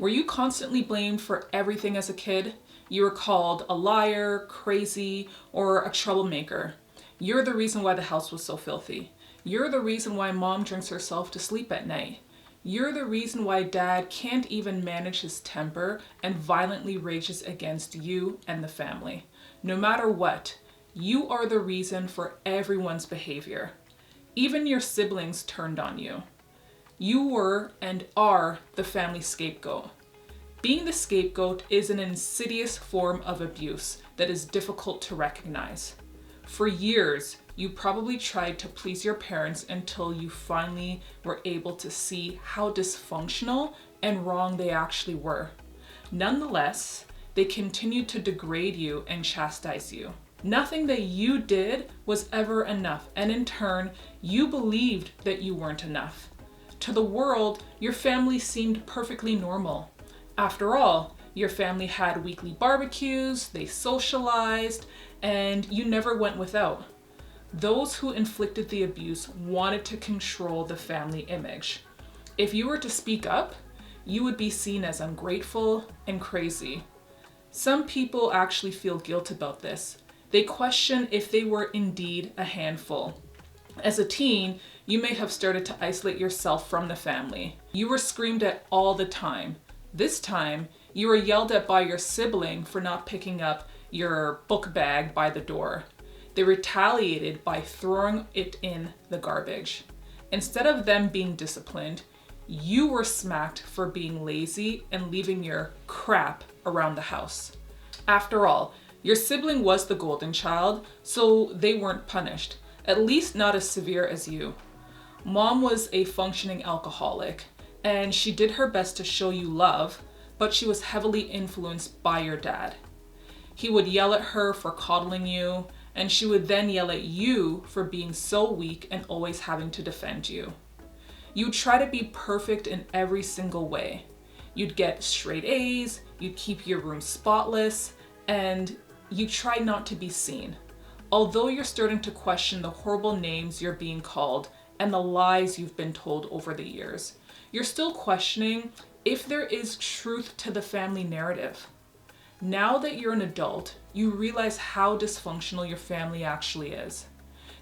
Were you constantly blamed for everything as a kid? You were called a liar, crazy, or a troublemaker. You're the reason why the house was so filthy. You're the reason why mom drinks herself to sleep at night. You're the reason why dad can't even manage his temper and violently rages against you and the family. No matter what, you are the reason for everyone's behavior. Even your siblings turned on you. You were and are the family scapegoat. Being the scapegoat is an insidious form of abuse that is difficult to recognize. For years, you probably tried to please your parents until you finally were able to see how dysfunctional and wrong they actually were. Nonetheless, they continued to degrade you and chastise you. Nothing that you did was ever enough, and in turn, you believed that you weren't enough. To the world, your family seemed perfectly normal. After all, your family had weekly barbecues, they socialized, and you never went without. Those who inflicted the abuse wanted to control the family image. If you were to speak up, you would be seen as ungrateful and crazy. Some people actually feel guilt about this. They question if they were indeed a handful. As a teen, you may have started to isolate yourself from the family. You were screamed at all the time. This time, you were yelled at by your sibling for not picking up your book bag by the door. They retaliated by throwing it in the garbage. Instead of them being disciplined, you were smacked for being lazy and leaving your crap around the house. After all, your sibling was the golden child, so they weren't punished, at least not as severe as you. Mom was a functioning alcoholic, and she did her best to show you love, but she was heavily influenced by your dad. He would yell at her for coddling you, and she would then yell at you for being so weak and always having to defend you. You'd try to be perfect in every single way. You'd get straight A's, you'd keep your room spotless, and you try not to be seen. Although you're starting to question the horrible names you're being called and the lies you've been told over the years, you're still questioning if there is truth to the family narrative. Now that you're an adult, you realize how dysfunctional your family actually is.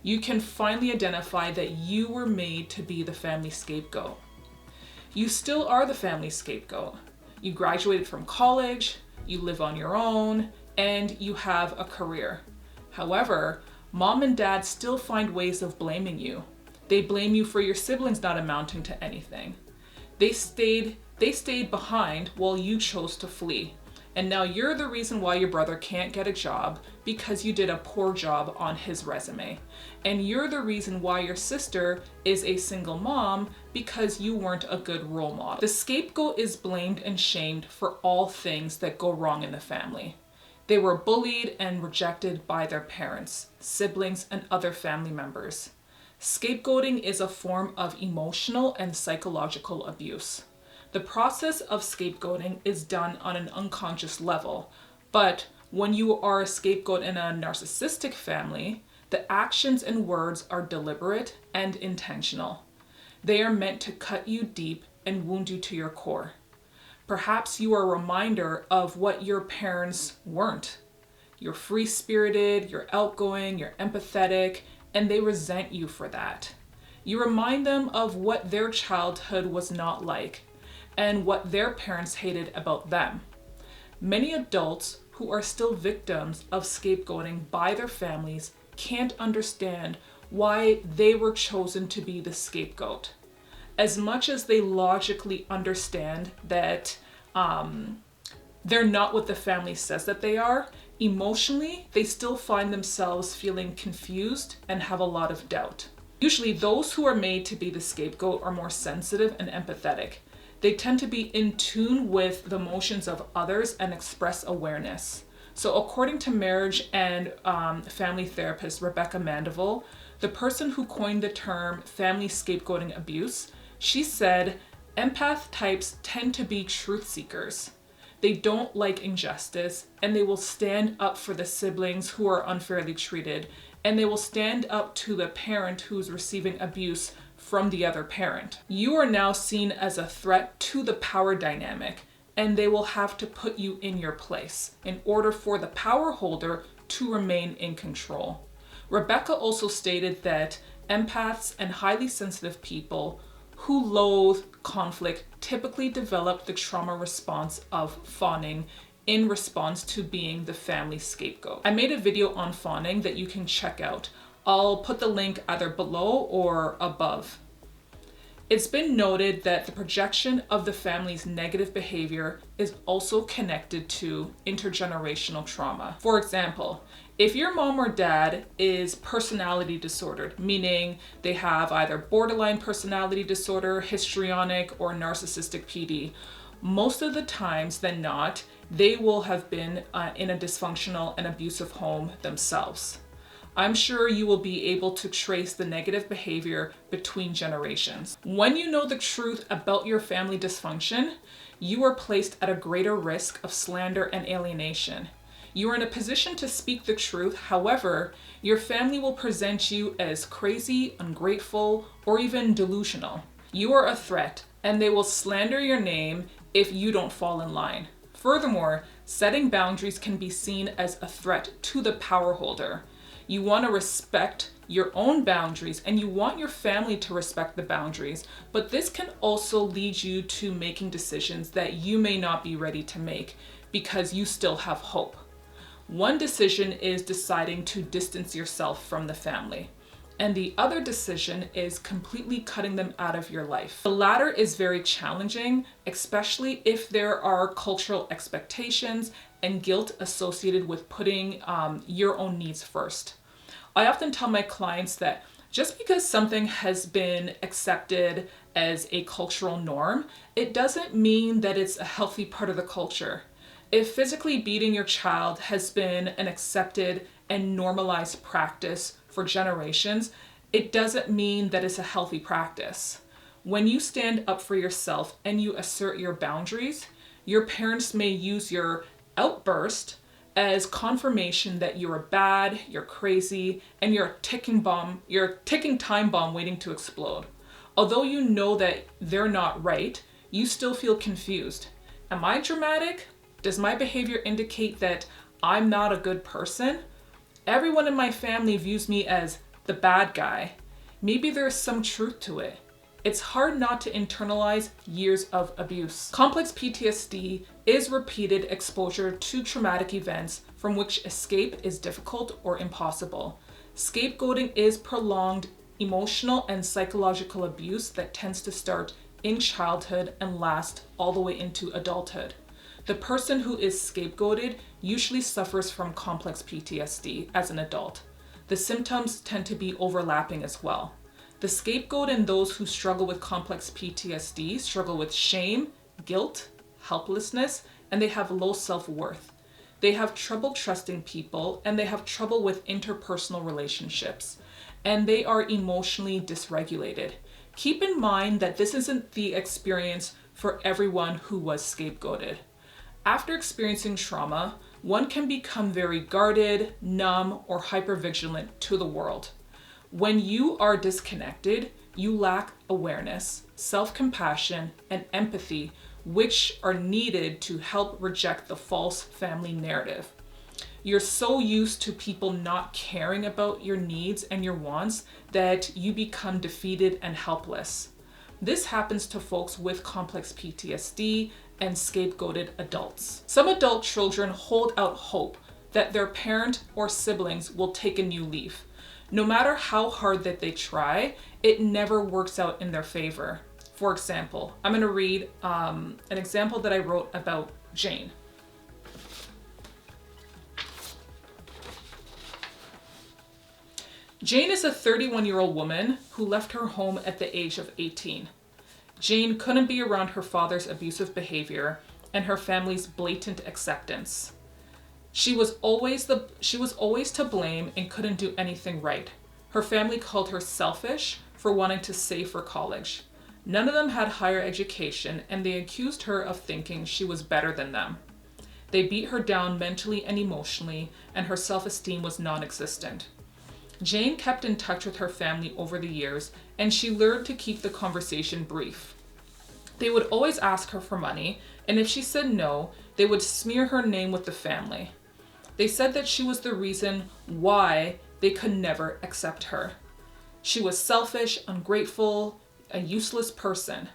You can finally identify that you were made to be the family scapegoat. You still are the family scapegoat. You graduated from college, you live on your own, and you have a career. However, mom and dad still find ways of blaming you. They blame you for your siblings not amounting to anything. They stayed behind while you chose to flee. And now you're the reason why your brother can't get a job because you did a poor job on his resume. And you're the reason why your sister is a single mom because you weren't a good role model. The scapegoat is blamed and shamed for all things that go wrong in the family. They were bullied and rejected by their parents, siblings, and other family members. Scapegoating is a form of emotional and psychological abuse. The process of scapegoating is done on an unconscious level, but when you are a scapegoat in a narcissistic family, the actions and words are deliberate and intentional. They are meant to cut you deep and wound you to your core. Perhaps you are a reminder of what your parents weren't. You're free-spirited, you're outgoing, you're empathetic, and they resent you for that. You remind them of what their childhood was not like and what their parents hated about them. Many adults who are still victims of scapegoating by their families can't understand why they were chosen to be the scapegoat. As much as they logically understand that they're not what the family says that they are, emotionally, they still find themselves feeling confused and have a lot of doubt. Usually those who are made to be the scapegoat are more sensitive and empathetic. They tend to be in tune with the emotions of others and express awareness. So according to marriage and family therapist Rebecca Mandeville, the person who coined the term family scapegoating abuse, she said, empath types tend to be truth seekers. They don't like injustice, and they will stand up for the siblings who are unfairly treated, and they will stand up to the parent who's receiving abuse from the other parent. You are now seen as a threat to the power dynamic, and they will have to put you in your place in order for the power holder to remain in control. Rebecca also stated that empaths and highly sensitive people who loathe conflict typically develop the trauma response of fawning in response to being the family scapegoat. I made a video on fawning that you can check out. I'll put the link either below or above. It's been noted that the projection of the family's negative behavior is also connected to intergenerational trauma. For example, if your mom or dad is personality disordered, meaning they have either borderline personality disorder, histrionic, or narcissistic PD, most of the times than not, they will have been in a dysfunctional and abusive home themselves. I'm sure you will be able to trace the negative behavior between generations. When you know the truth about your family dysfunction, you are placed at a greater risk of slander and alienation. You are in a position to speak the truth. However, your family will present you as crazy, ungrateful, or even delusional. You are a threat, and they will slander your name if you don't fall in line. Furthermore, setting boundaries can be seen as a threat to the power holder. You want to respect your own boundaries and you want your family to respect the boundaries, but this can also lead you to making decisions that you may not be ready to make because you still have hope. One decision is deciding to distance yourself from the family, and the other decision is completely cutting them out of your life. The latter is very challenging, especially if there are cultural expectations and guilt associated with putting your own needs first. I often tell my clients that just because something has been accepted as a cultural norm, it doesn't mean that it's a healthy part of the culture. If physically beating your child has been an accepted and normalized practice for generations, it doesn't mean that it's a healthy practice. When you stand up for yourself and you assert your boundaries, your parents may use your outburst as confirmation that you're bad, you're crazy, and you're a ticking time bomb waiting to explode. Although you know that they're not right, you still feel confused. Am I dramatic? Does my behavior indicate that I'm not a good person? Everyone in my family views me as the bad guy. Maybe there's some truth to it. It's hard not to internalize years of abuse. Complex PTSD is repeated exposure to traumatic events from which escape is difficult or impossible. Scapegoating is prolonged emotional and psychological abuse that tends to start in childhood and last all the way into adulthood. The person who is scapegoated usually suffers from complex PTSD as an adult. The symptoms tend to be overlapping as well. The scapegoat and those who struggle with complex PTSD struggle with shame, guilt, helplessness, and they have low self-worth. They have trouble trusting people and they have trouble with interpersonal relationships, and they are emotionally dysregulated. Keep in mind that this isn't the experience for everyone who was scapegoated. After experiencing trauma, one can become very guarded, numb, or hypervigilant to the world. When you are disconnected, you lack awareness, self-compassion, and empathy, which are needed to help reject the false family narrative. You're so used to people not caring about your needs and your wants that you become defeated and helpless. This happens to folks with complex PTSD and scapegoated adults. Some adult children hold out hope that their parent or siblings will take a new leaf. No matter how hard that they try, it never works out in their favor. For example, I'm going to read an example that I wrote about Jane. Jane is a 31-year-old woman who left her home at the age of 18. Jane couldn't be around her father's abusive behavior and her family's blatant acceptance. She was always to blame and couldn't do anything right. Her family called her selfish for wanting to save for college. None of them had higher education, and they accused her of thinking she was better than them. They beat her down mentally and emotionally, and her self-esteem was non-existent. Jane kept in touch with her family over the years, and she learned to keep the conversation brief. They would always ask her for money, and if she said no, they would smear her name with the family. They said that she was the reason why they could never accept her. She was selfish, ungrateful, a useless person.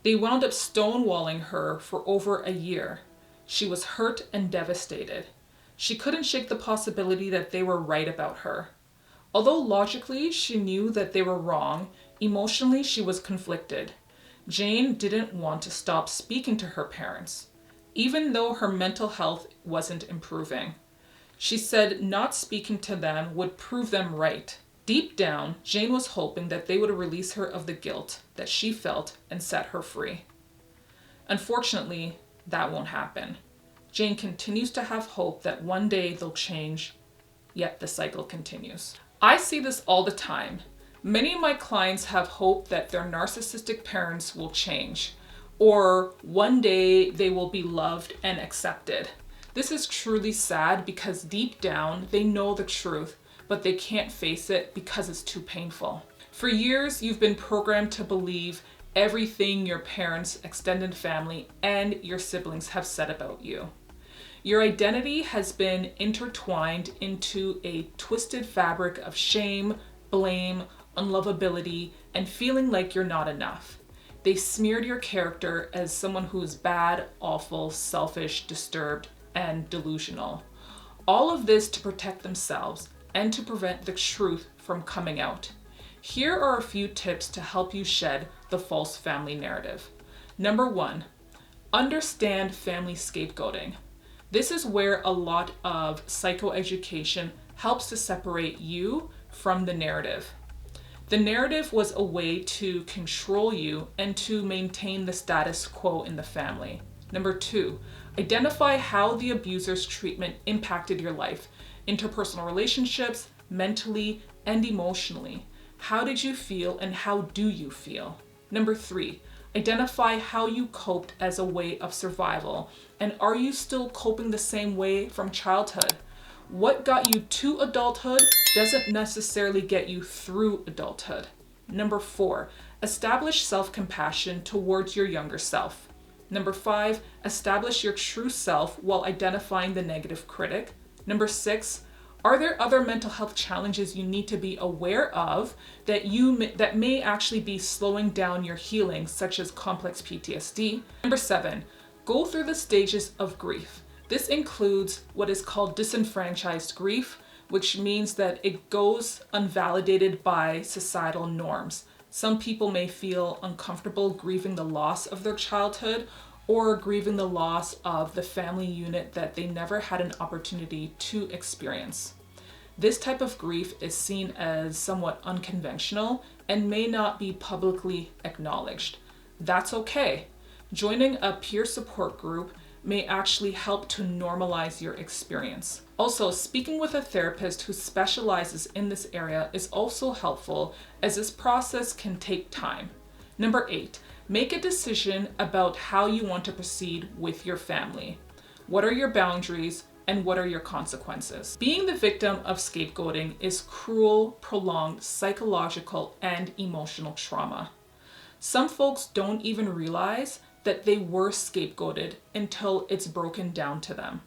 They wound up stonewalling her for over a year. She was hurt and devastated. She couldn't shake the possibility that they were right about her. Although logically she knew that they were wrong, emotionally she was conflicted. Jane didn't want to stop speaking to her parents, even though her mental health wasn't improving. She said not speaking to them would prove them right. Deep down, Jane was hoping that they would release her of the guilt that she felt and set her free. Unfortunately, that won't happen. Jane continues to have hope that one day they'll change, yet the cycle continues. I see this all the time. Many of my clients have hope that their narcissistic parents will change, or one day they will be loved and accepted. This is truly sad because deep down they know the truth, but they can't face it because it's too painful. For years, you've been programmed to believe everything your parents, extended family, and your siblings have said about you. Your identity has been intertwined into a twisted fabric of shame, blame, unlovability, and feeling like you're not enough. They smeared your character as someone who is bad, awful, selfish, disturbed, and delusional. All of this to protect themselves and to prevent the truth from coming out. Here are a few tips to help you shed the false family narrative. Number 1, understand family scapegoating. This is where a lot of psychoeducation helps to separate you from the narrative. The narrative was a way to control you and to maintain the status quo in the family. Number 2, identify how the abuser's treatment impacted your life, interpersonal relationships, mentally and emotionally. How did you feel and how do you feel? Number 3, identify how you coped as a way of survival, and are you still coping the same way from childhood? What got you to adulthood doesn't necessarily get you through adulthood. Number 4, establish self-compassion towards your younger self. Number 5, establish your true self while identifying the negative critic. Number 6, are there other mental health challenges you need to be aware of that may actually be slowing down your healing, such as complex PTSD? Number 7, go through the stages of grief. This includes what is called disenfranchised grief, which means that it goes unvalidated by societal norms. Some people may feel uncomfortable grieving the loss of their childhood or grieving the loss of the family unit that they never had an opportunity to experience. This type of grief is seen as somewhat unconventional and may not be publicly acknowledged. That's okay. Joining a peer support group may actually help to normalize your experience. Also, speaking with a therapist who specializes in this area is also helpful, as this process can take time. Number 8, make a decision about how you want to proceed with your family. What are your boundaries and what are your consequences? Being the victim of scapegoating is cruel, prolonged psychological and emotional trauma. Some folks don't even realize that they were scapegoated until it's broken down to them.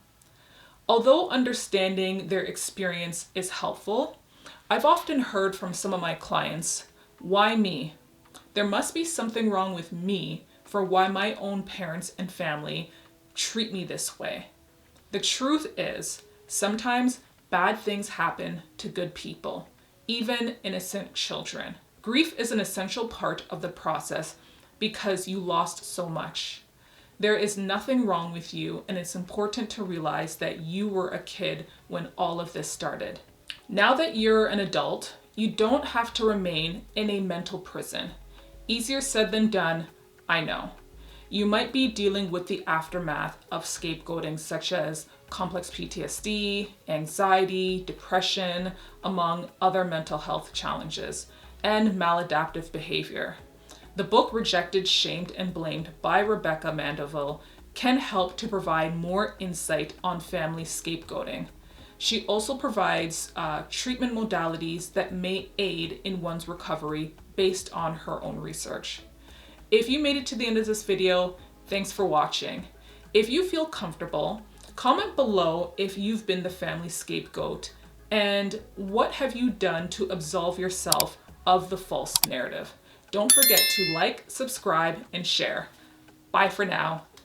Although understanding their experience is helpful, I've often heard from some of my clients, why me? There must be something wrong with me for why my own parents and family treat me this way. The truth is, sometimes bad things happen to good people, even innocent children. Grief is an essential part of the process because you lost so much. There is nothing wrong with you, and it's important to realize that you were a kid when all of this started. Now that you're an adult, you don't have to remain in a mental prison. Easier said than done, I know. You might be dealing with the aftermath of scapegoating, such as complex PTSD, anxiety, depression, among other mental health challenges, and maladaptive behavior. The book Rejected, Shamed, and Blamed by Rebecca Mandeville can help to provide more insight on family scapegoating. She also provides treatment modalities that may aid in one's recovery based on her own research. If you made it to the end of this video, thanks for watching. If you feel comfortable, comment below if you've been the family scapegoat and what have you done to absolve yourself of the false narrative. Don't forget to like, subscribe, and share. Bye for now.